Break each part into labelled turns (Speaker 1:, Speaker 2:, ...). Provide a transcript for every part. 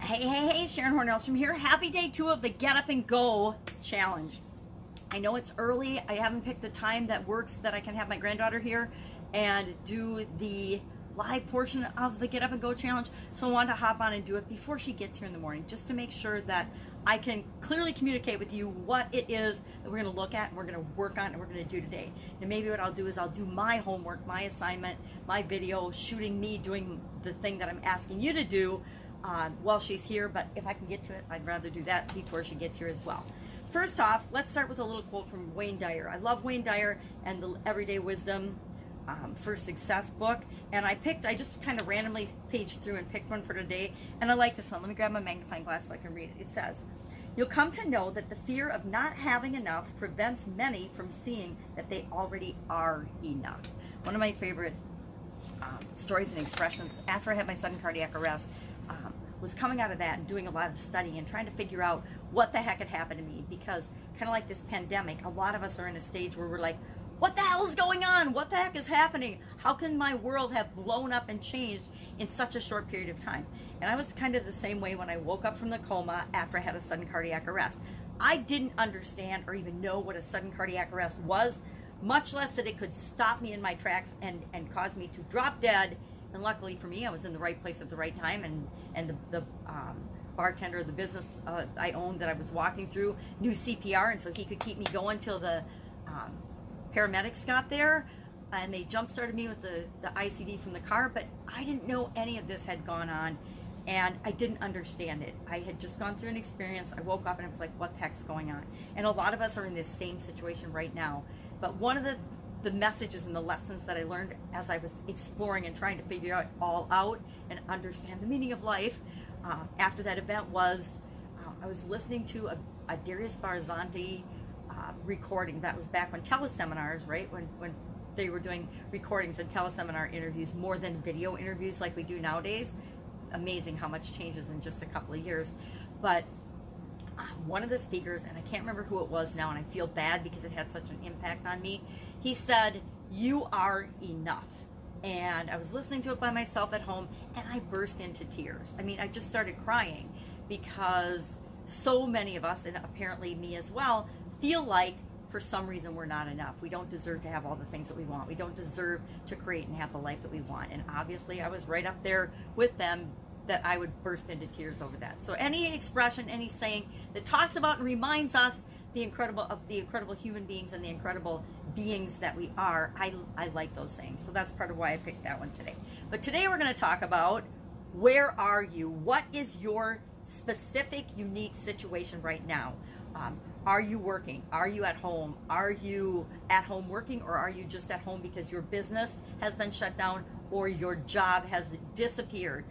Speaker 1: Hey, Sharon Horne-Ellstrom here. Happy day 2 of the Get Up and Go challenge. I know it's early. I haven't picked a time that works that I can have my granddaughter here and do the live portion of the Get Up and Go challenge. So I wanted to hop on and do it before she gets here in the morning, just to make sure that I can clearly communicate with you what it is that we're going to look at and we're going to work on and we're going to do today. And maybe what I'll do is I'll do my homework, my assignment, my video, shooting me doing the thing that I'm asking you to do while she's here. But if I can get to it, I'd rather do that before she gets here as well. First off, let's start with a little quote from Wayne Dyer. I love Wayne Dyer and the Everyday Wisdom for Success book, and I just kind of randomly paged through and picked one for today, and I like this one. Let me grab my magnifying glass so I can read it. It says, "You'll come to know that the fear of not having enough prevents many from seeing that they already are enough." One of my favorite stories and expressions after I had my sudden cardiac arrest was coming out of that and doing a lot of studying and trying to figure out what the heck had happened to me, because kind of like this pandemic, a lot of us are in a stage where we're like, what the hell is going on? What the heck is happening? How can my world have blown up and changed in such a short period of time? And I was kind of the same way when I woke up from the coma after I had a sudden cardiac arrest. I didn't understand or even know what a sudden cardiac arrest was, much less that it could stop me in my tracks and cause me to drop dead. And luckily for me, I was in the right place at the right time, and the bartender of the business I owned that I was walking through knew CPR, and so he could keep me going till the paramedics got there, and they jump-started me with the ICD from the car. But I didn't know any of this had gone on, and I didn't understand it. I had just gone through an experience. I woke up and it was like, what the heck's going on? And a lot of us are in this same situation right now. But one of the messages and the lessons that I learned as I was exploring and trying to figure it all out and understand the meaning of life after that event was I was listening to a Darius Barzanti recording. That was back when teleseminars, right? When they were doing recordings and teleseminar interviews more than video interviews like we do nowadays. Amazing how much changes in just a couple of years. But one of the speakers, and I can't remember who it was now, and I feel bad because it had such an impact on me, he said, "You are enough." And I was listening to it by myself at home, and I burst into tears. I mean, I just started crying because so many of us, and apparently me as well, feel like for some reason we're not enough. We don't deserve to have all the things that we want. We don't deserve to create and have the life that we want. And obviously I was right up there with them, that I would burst into tears over that. So any expression, any saying that talks about and reminds us the incredible human beings and the incredible beings that we are, I like those sayings. So that's part of why I picked that one today. But today we're going to talk about, where are you? What is your specific, unique situation right now? Are you working? Are you at home? Are you at home working, or are you just at home because your business has been shut down or your job has disappeared?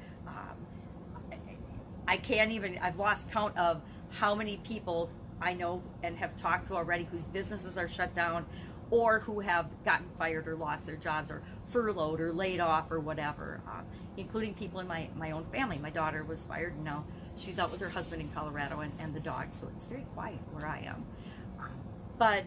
Speaker 1: I've lost count of how many people I know and have talked to already whose businesses are shut down, or who have gotten fired or lost their jobs or furloughed or laid off or whatever, including people in my own family. My daughter was fired, and now she's out with her husband in Colorado and the dog, so it's very quiet where I am. But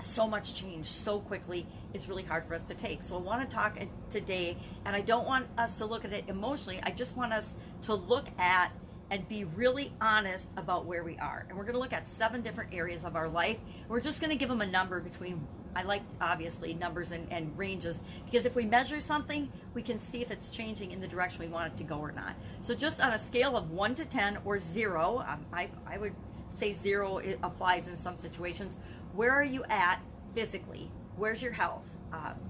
Speaker 1: so much change so quickly, it's really hard for us to take. So I want to talk today, and I don't want us to look at it emotionally. I just want us to look at and be really honest about where we are. And we're going to look at 7 different areas of our life. We're just going to give them a number between, I like obviously numbers and ranges, because if we measure something, we can see if it's changing in the direction we want it to go or not. So just on a scale of 1 to 10 or 0, I would say 0 applies in some situations. Where are you at physically? Where's your health?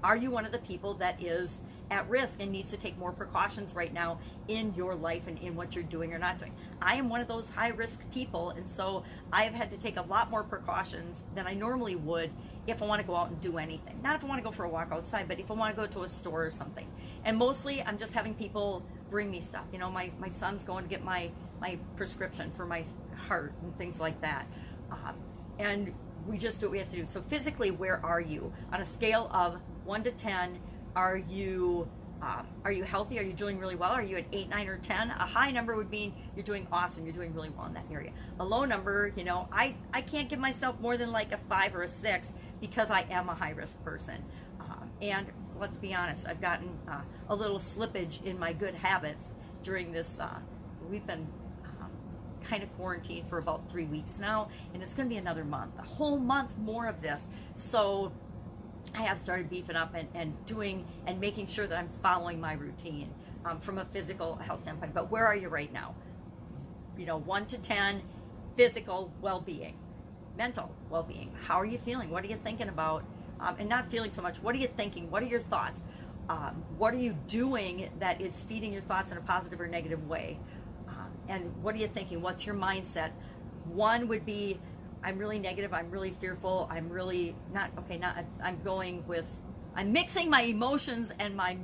Speaker 1: Are you one of the people that is at risk and needs to take more precautions right now in your life and in what you're doing or not doing? I am one of those high-risk people, and so I have had to take a lot more precautions than I normally would if I want to go out and do anything. Not if I want to go for a walk outside, but if I want to go to a store or something. And mostly I'm just having people bring me stuff. You know, my son's going to get my prescription for my heart and things like that. And we just do what we have to do. So physically, where are you? On a scale of 1 to 10, are you healthy? Are you doing really well? Are you at 8, 9, or 10? A high number would mean you're doing awesome. You're doing really well in that area. A low number, you know, I can't give myself more than like a 5 or a 6 because I am a high-risk person. And let's be honest, I've gotten a little slippage in my good habits during this we've been kind of quarantined for about 3 weeks now, and it's going to be another month, a whole month more of this. So I have started beefing up and doing and making sure that I'm following my routine from a physical health standpoint. But where are you right now? 1 to 10, physical well-being, mental well-being. How are you feeling? What are you thinking about? And not feeling so much. What are you thinking? What are your thoughts? What are you doing that is feeding your thoughts in a positive or negative way? And what are you thinking? What's your mindset? 1 would be, I'm really negative, I'm really fearful, I'm really I'm mixing my emotions and my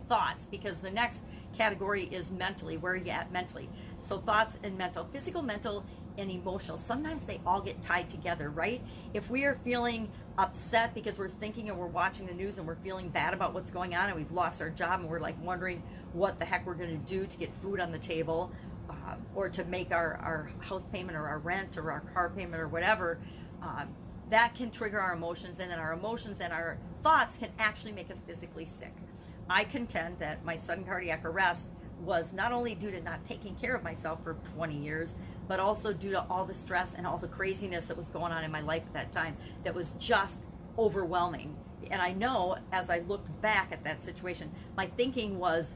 Speaker 1: thoughts, because the next category is mentally. Where are you at mentally? So thoughts and mental, physical, mental, and emotional. Sometimes they all get tied together, right? If we are feeling upset because we're thinking and we're watching the news and we're feeling bad about what's going on and we've lost our job and we're like wondering what the heck we're going to do to get food on the table, or to make our house payment or our rent or our car payment or whatever, that can trigger our emotions, and then our emotions and our thoughts can actually make us physically sick. I contend that my sudden cardiac arrest was not only due to not taking care of myself for 20 years, but also due to all the stress and all the craziness that was going on in my life at that time that was just overwhelming. And I know, as I looked back at that situation, my thinking was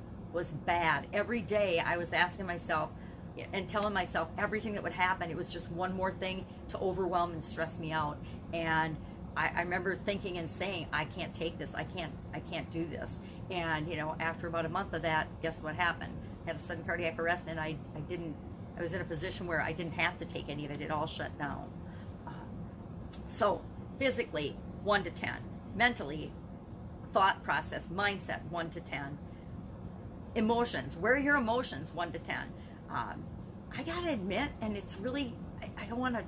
Speaker 1: bad. Every day I was asking myself and telling myself everything that would happen. It was just one more thing to overwhelm and stress me out. And I remember thinking and saying, I can't take this. I can't do this. And after about a month of that, guess what happened? I had a sudden cardiac arrest, and I was in a position where I didn't have to take any of it. It all shut down. So physically, 1 to 10. Mentally, thought process, mindset, 1 to 10. Emotions, where are your emotions? 1 to 10. I gotta admit, and it's really, I don't want to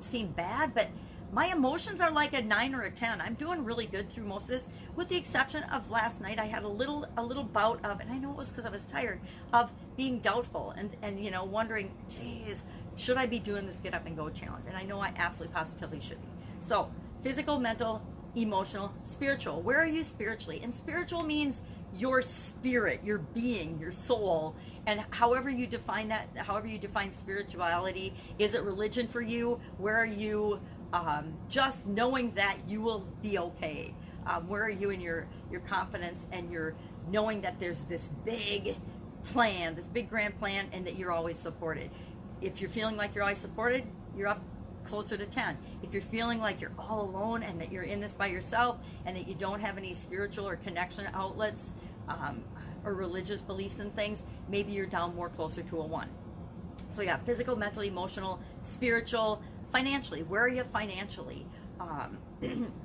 Speaker 1: seem bad, but my emotions are like a 9 or a 10. I'm doing really good through most of this, with the exception of last night. I had a little bout of, and I know it was because I was tired, of being doubtful and wondering, geez, should I be doing this Get Up and Go challenge? And I know I absolutely positively should be. So physical, mental, emotional, spiritual. Where are you spiritually? And spiritual means your spirit, your being, your soul, and however you define that, however you define spirituality. Is it religion for you? Where are you just knowing that you will be okay? Where are you in your confidence and your knowing that there's this big plan, this big grand plan, and that you're always supported? If you're feeling like you're always supported, you're up closer to 10. If you're feeling like you're all alone and that you're in this by yourself and that you don't have any spiritual or connection outlets or religious beliefs and things, maybe you're down more closer to a 1. So yeah, physical, mental, emotional, spiritual, financially. Where are you financially?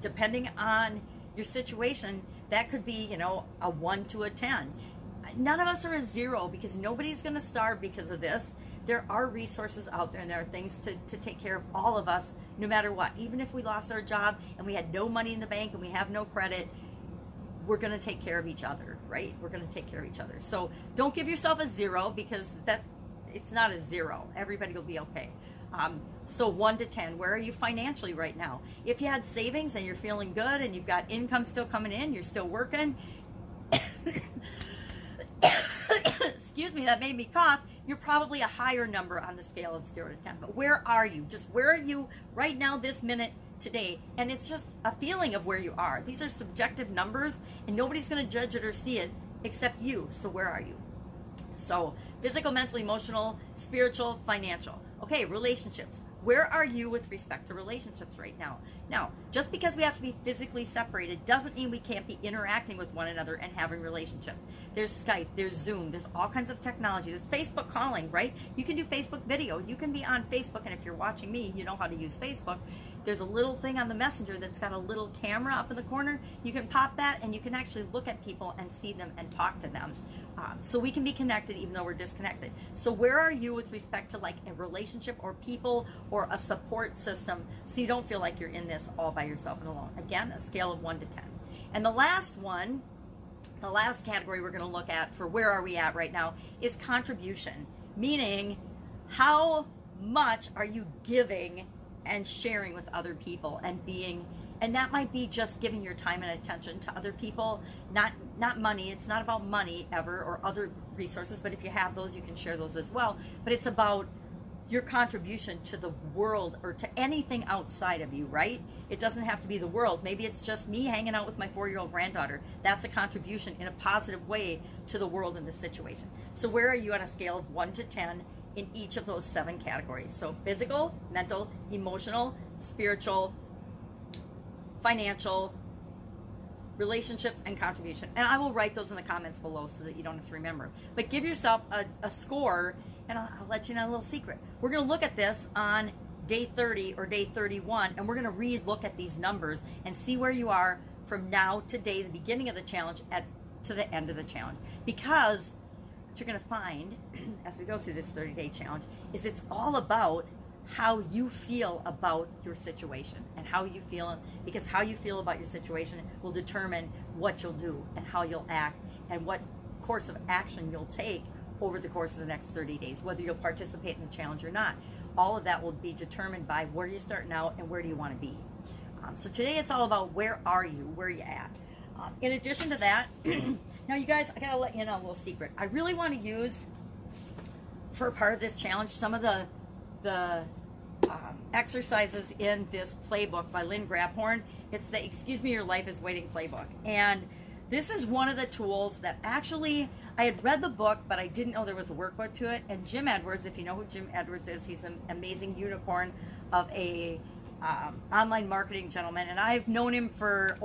Speaker 1: Depending on your situation, that could be, a 1 to a 10. None of us are a 0, because nobody's going to starve because of this. There are resources out there, and there are things to take care of all of us, no matter what. Even if we lost our job and we had no money in the bank and we have no credit, we're going to take care of each other, right? We're going to take care of each other. So don't give yourself a 0, because it's not a 0. Everybody will be okay. So 1 to 10, where are you financially right now? If you had savings and you're feeling good and you've got income still coming in, you're still working, excuse me, that made me cough, you're probably a higher number on the scale of 0 to 10. But where are you? Just where are you right now, this minute, today? And it's just a feeling of where you are. These are subjective numbers, and nobody's going to judge it or see it except you. So where are you? So physical, mental, emotional, spiritual, financial. Okay, relationships. Where are you with respect to relationships right now? Now, just because we have to be physically separated doesn't mean we can't be interacting with one another and having relationships. There's Skype, there's Zoom, there's all kinds of technology. There's Facebook calling, right? You can do Facebook video. You can be on Facebook, and if you're watching me, you know how to use Facebook. There's a little thing on the messenger that's got a little camera up in the corner. You can pop that, and you can actually look at people and see them and talk to them. So we can be connected even though we're disconnected. So where are you with respect to like a relationship or people or a support system, so you don't feel like you're in this all by yourself and alone? Again, a scale of 1 to 10. And the last one, the last category we're going to look at for where are we at right now is contribution, meaning how much are you giving and sharing with other people and being And that might be just giving your time and attention to other people, not money. It's not about money ever or other resources, but if you have those, you can share those as well. But it's about your contribution to the world or to anything outside of you, right? It doesn't have to be the world. Maybe it's just me hanging out with my 4-year-old granddaughter. That's a contribution in a positive way to the world and the situation. So where are you on a scale of 1 to 10 in each of those 7 categories? So physical, mental, emotional, spiritual, financial, relationships, and contribution. And I will write those in the comments below so that you don't have to remember. But give yourself a score, and I'll let you know a little secret. We're going to look at this on day 30 or day 31, and we're going to re-look at these numbers and see where you are from now to day, the beginning of the challenge, to the end of the challenge. Because what you're going to find as we go through this 30-day challenge is it's all about how you feel about your situation and how you feel, because how you feel about your situation will determine what you'll do and how you'll act and what course of action you'll take over the course of the next 30 days, whether you'll participate in the challenge or not. All of that will be determined by where you're starting out and where do you want to be. So today it's all about where are you, where are you at. In addition to that, now you guys, I gotta let you know a little secret. I really want to use, for a part of this challenge, some of the exercises in this playbook by Lynn Grabhorn. It's the Excuse Me, Your Life is Waiting playbook. And this is one of the tools that actually, I had read the book, but I didn't know there was a workbook to it. And Jim Edwards, if you know who Jim Edwards is, he's an amazing unicorn of a online marketing gentleman. And I've known him for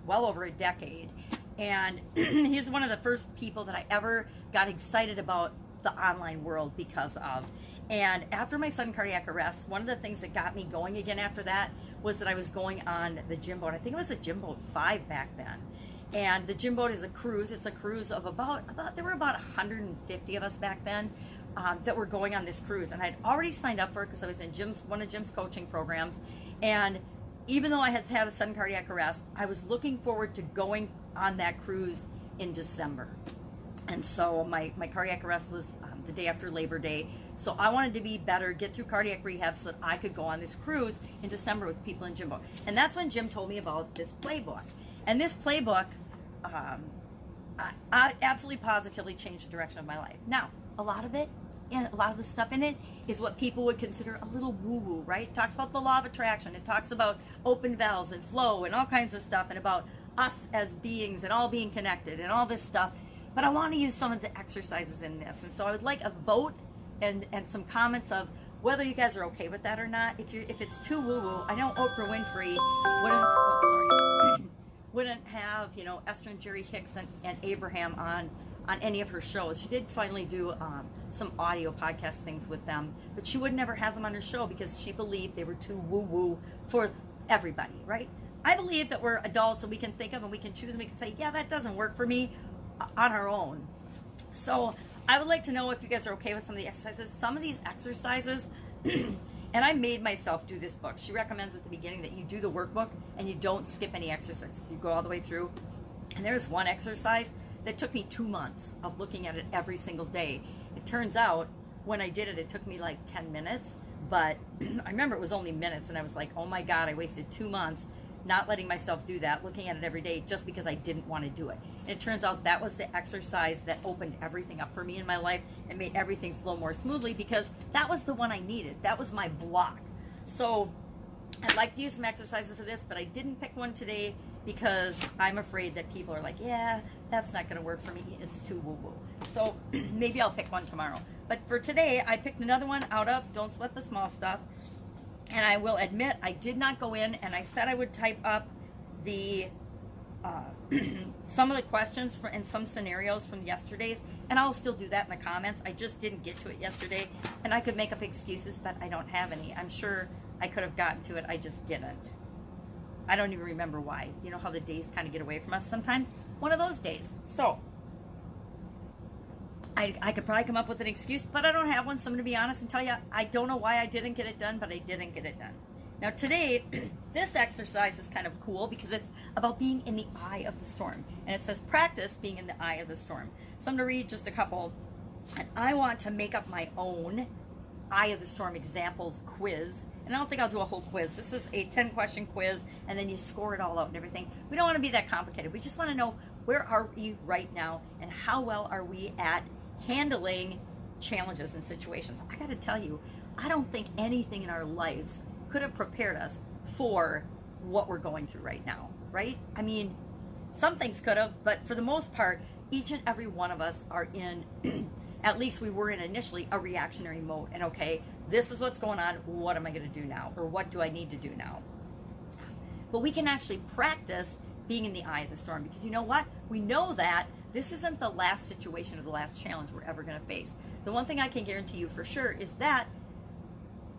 Speaker 1: well over a decade. And he's one of the first people that I ever got excited about the online world because of. And after my sudden cardiac arrest, one of the things that got me going again after that was that I was going on the gym boat. I think it was a gym boat 5 back then. And the gym boat is a cruise. It's a cruise of there were about 150 of us back then that were going on this cruise. And I'd already signed up for it because I was in one of Jim's coaching programs. And even though I had had a sudden cardiac arrest, I was looking forward to going on that cruise in December. And so my cardiac arrest was the day after Labor Day. So I wanted to be better, get through cardiac rehab so that I could go on this cruise in December with people in Jim boat. And that's when Jim told me about this playbook. And this playbook I absolutely positively changed the direction of my life. Now, a lot of the stuff in it is what people would consider a little woo-woo, right? It talks about the law of attraction. It talks about open valves and flow and all kinds of stuff, and about us as beings and all being connected and all this stuff. But I want to use some of the exercises in this. And so I would like a vote and some comments of whether you guys are okay with that or not. If it's too woo-woo, I know Oprah Winfrey wouldn't have, Esther and Jerry Hicks and Abraham on any of her shows. She did finally do some audio podcast things with them, but she would never have them on her show because she believed they were too woo-woo for everybody, right? I believe that we're adults and we can think of and we can choose and we can say, yeah, that doesn't work for me on our own. So I would like to know if you guys are okay with some of the exercises. Some of these exercises, and I made myself do this book. She recommends at the beginning that you do the workbook and you don't skip any exercises. You go all the way through. And there's one exercise that took me 2 months of looking at it every single day. It turns out when I did it, it took me like 10 minutes. But I remember it was only minutes and I was like, oh my God, I wasted 2 months not letting myself do that, looking at it every day just because I didn't want to do it. And it turns out that was the exercise that opened everything up for me in my life and made everything flow more smoothly because that was the one I needed. That was my block. So I'd like to use some exercises for this, but I didn't pick one today because I'm afraid that people are like, yeah, that's not going to work for me. It's too woo-woo. So maybe I'll pick one tomorrow. But for today, I picked another one out of Don't Sweat the Small Stuff. And I will admit, I did not go in and I said I would type up the some of the questions and some scenarios from yesterday's, and I'll still do that in the comments. I just didn't get to it yesterday, and I could make up excuses, but I don't have any. I'm sure I could have gotten to it, I just didn't. I don't even remember why. You know how the days kind of get away from us sometimes? One of those days. So I could probably come up with an excuse, but I don't have one, so I'm going to be honest and tell you, I don't know why I didn't get it done, but I didn't get it done. Now today, this exercise is kind of cool because it's about being in the eye of the storm. And it says practice being in the eye of the storm. So I'm going to read just a couple. And I want to make up my own Eye of the Storm examples quiz. And I don't think I'll do a whole quiz. This is a 10-question quiz, and then you score it all out and everything. We don't want to be that complicated. We just want to know, where are we right now, and how well are we at handling challenges and situations. I got to tell you, I don't think anything in our lives could have prepared us for what we're going through right now, right? I mean, some things could have, but for the most part, each and every one of us are in, at least we were in initially, a reactionary mode. And okay, this is what's going on. What am I going to do now? Or what do I need to do now? But we can actually practice being in the eye of the storm, because you know what? We know that this isn't the last situation or the last challenge we're ever going to face. The one thing I can guarantee you for sure is that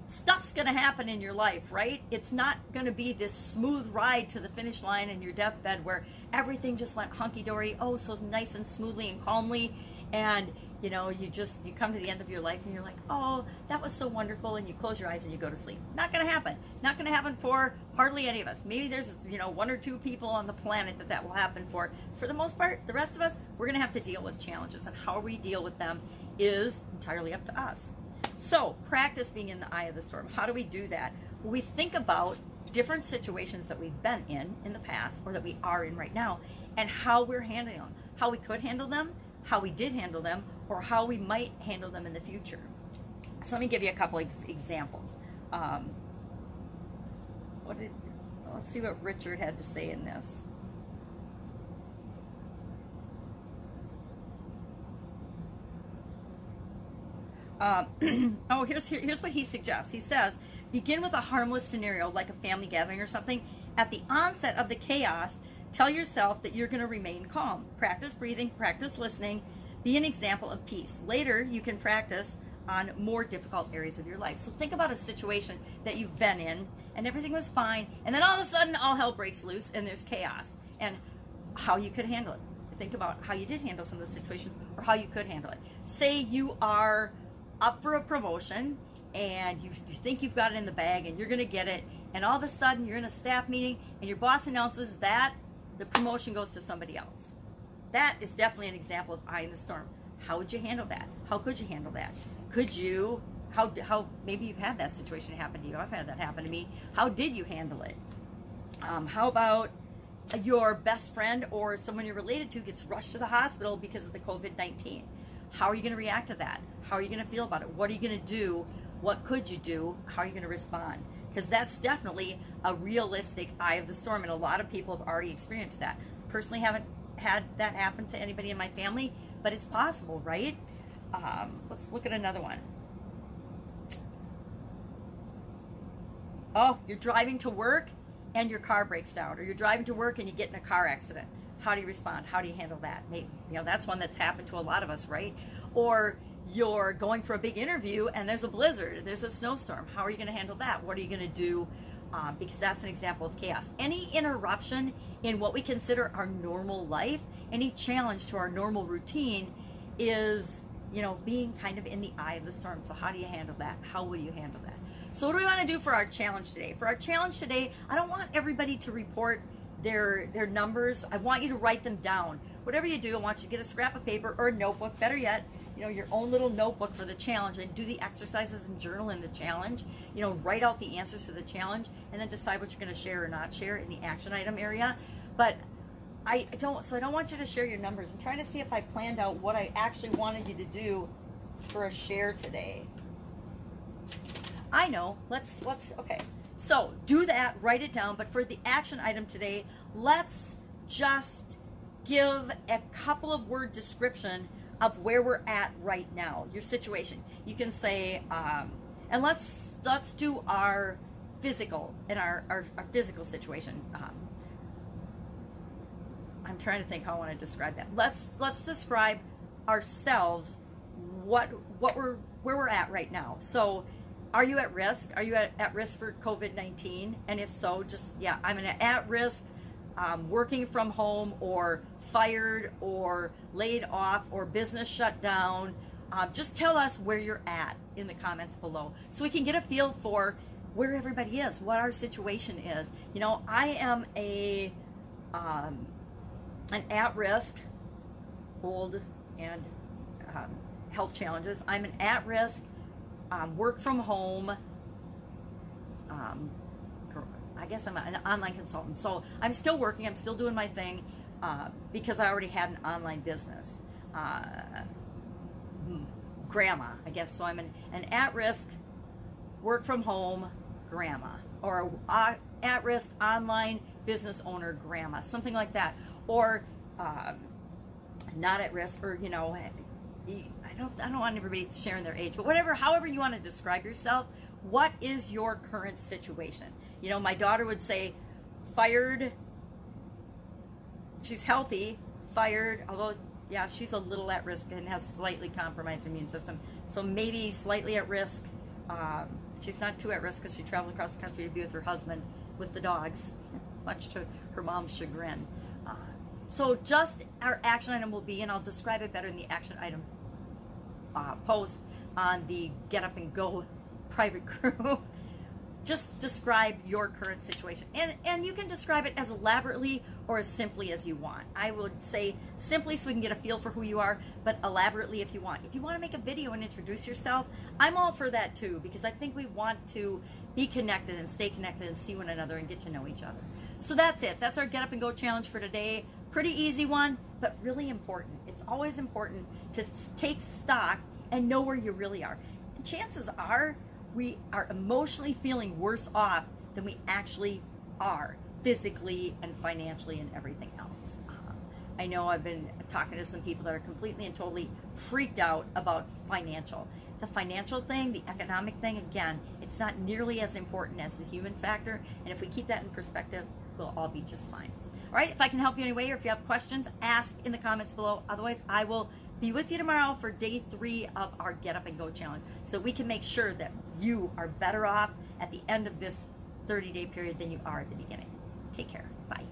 Speaker 1: stuff's going to happen in your life, right? It's not going to be this smooth ride to the finish line in your deathbed where everything just went hunky-dory, oh, so nice and smoothly and calmly, and you know, you come to the end of your life and you're like, oh, that was so wonderful, and you close your eyes and you go to sleep. Not going to happen. Not going to happen for hardly any of us. Maybe there's, you know, 1 or 2 people on the planet that will happen for. For the most part, the rest of us, we're going to have to deal with challenges, and how we deal with them is entirely up to us. So practice being in the eye of the storm. How do we do that? Well, we think about different situations that we've been in the past, or that we are in right now, and how we're handling them, how we could handle them, how we did handle them, or how we might handle them in the future. So let me give you a couple examples. Let's see what Richard had to say in this. Here's what he suggests. He says, begin with a harmless scenario like a family gathering or something. At the onset of the chaos, tell yourself that you're going to remain calm. Practice breathing, practice listening, be an example of peace. Later, you can practice on more difficult areas of your life. So think about a situation that you've been in and everything was fine, and then all of a sudden all hell breaks loose and there's chaos, and how you could handle it. Think about how you did handle some of the situations, or how you could handle it. Say you are up for a promotion and you think you've got it in the bag and you're going to get it, and all of a sudden you're in a staff meeting and your boss announces that the promotion goes to somebody else. That is definitely an example of eye in the storm. How would you handle that? How could you handle that? Could you, how maybe you've had that situation happen to you. I've had that happen to me. How did you handle it? How about your best friend or someone you're related to gets rushed to the hospital because of the COVID-19? How are you going to react to that? How are you going to feel about it? What are you going to do? What could you do? How are you going to respond? Because that's definitely a realistic eye of the storm, and a lot of people have already experienced that. Personally, haven't had that happen to anybody in my family, but it's possible, right? Let's look at another one. Oh, you're driving to work and your car breaks down, or you're driving to work and you get in a car accident. How do you respond? How do you handle that? Maybe, you know, that's one that's happened to a lot of us, right? Or you're going for a big interview and there's a blizzard, there's a snowstorm. How are you going to handle that? What are you going to do? Because that's an example of chaos. Any interruption in what we consider our normal life, any challenge to our normal routine is, you know, being kind of in the eye of the storm. So how do you handle that? How will you handle that? So what do we want to do for our challenge today? For our challenge today, I don't want everybody to report their numbers. I want you to write them down. Whatever you do, I want you to get a scrap of paper or a notebook, better yet, you know, your own little notebook for the challenge, and do the exercises and journal in the challenge. You know, write out the answers to the challenge, and then decide what you're going to share or not share in the action item area. But I don't want you to share your numbers. I'm trying to see if I planned out what I actually wanted you to do for a share today. I know. Okay. So do that, write it down. But for the action item today, let's just give a couple of word description of where we're at right now, your situation. You can say, and let's do our physical and our physical situation. I'm trying to think how I want to describe that. Let's describe ourselves, where we're at right now. So, are you at risk? Are you at risk for COVID-19? And if so, just, yeah, I'm at risk, working from home, or fired, or laid off, or business shut down. Just tell us where you're at in the comments below, so we can get a feel for where everybody is, what our situation is. You know, I am an at-risk, old and health challenges. I'm an at-risk work from home. I guess I'm an online consultant, so I'm still working. I'm still doing my thing because I already had an online business. Grandma, I guess. So I'm an at-risk work from home grandma, or at-risk online business owner grandma, something like that, or not at risk, or I don't want everybody sharing their age, but however you want to describe yourself. What is your current situation? My daughter would say fired. She's healthy, fired, although yeah, she's a little at risk and has slightly compromised immune system, so maybe slightly at risk. She's not too at risk because she traveled across the country to be with her husband with the dogs, much to her mom's chagrin. So just our action item will be, and I'll describe it better in the action item post on the Get Up and Go private group. Just describe your current situation, and you can describe it as elaborately or as simply as you want. I would say simply so we can get a feel for who you are, but elaborately if you want. If you want to make a video and introduce yourself, I'm all for that too, because I think we want to be connected and stay connected and see one another and get to know each other. So that's it. That's our Get Up and Go challenge for today. Pretty easy one, but really important. It's always important to take stock and know where you really are. And chances are we are emotionally feeling worse off than we actually are, physically and financially and everything else. I know I've been talking to some people that are completely and totally freaked out about financial. The financial thing, the economic thing, again, it's not nearly as important as the human factor, and if we keep that in perspective, we'll all be just fine. All right, if I can help you in any way, or if you have questions, ask in the comments below. Otherwise, I will be with you tomorrow for day 3 of our Get Up and Go challenge, so that we can make sure that you are better off at the end of this 30-day period than you are at the beginning. Take care. Bye.